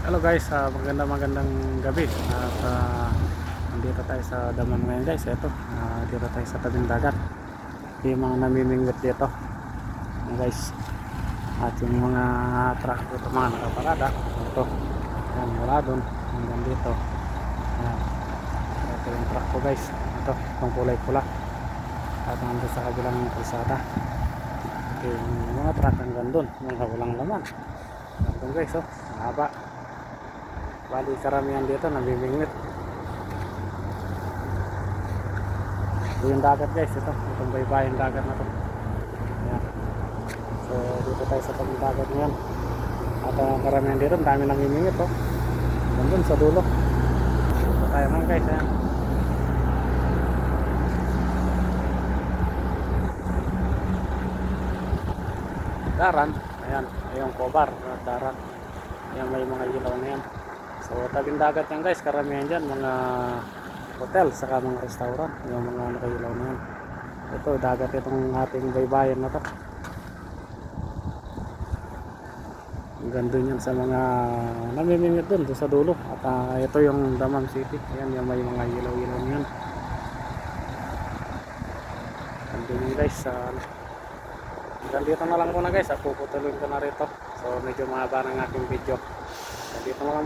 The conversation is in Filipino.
Hello guys, magandang gabi at nandito tayo sa Daman ngayon guys. Ito, dito tayo sa tabing dagat. Yung mga namimingwit dito guys, at yung mga truck dito mga nakaparada. Ito, yan, wala dun hanggang dito. Yan. Ito yung truck ko guys. Ito, itong kulay pula at nandun sa kabilang kalsada. Ito yung mga truck hanggang dun, mga walang laman. Ito guys, oh, mahaba. Bali karamihan dito nabibingwit. Ito yung dagat guys, itong baybayin dagat na to. Ayan. So dito tayo sa tabing dagat ngayon. At karamihan dito dami nabibingwit, oh. Nandun sa dulo. Dito tayo mga guys, ayan. Daran, ayan, yung cobar, daran. Ayan, may mga ilaw na yan. So tabing dagat yan guys, karamihan dyan mga hotel saka mga restaurant, yung mga nakailaw na yan. Ito dagat itong ating baybayin na to. Ganda yan sa mga namimingit dun sa dulo. At ito yung Daman City. Ayan, yung may mga ilaw-ilaw yan. Ganda yun guys. Dito na lang muna guys, puputuloy ko na rito. So medyo mahaba ng aking video. Dito na lang.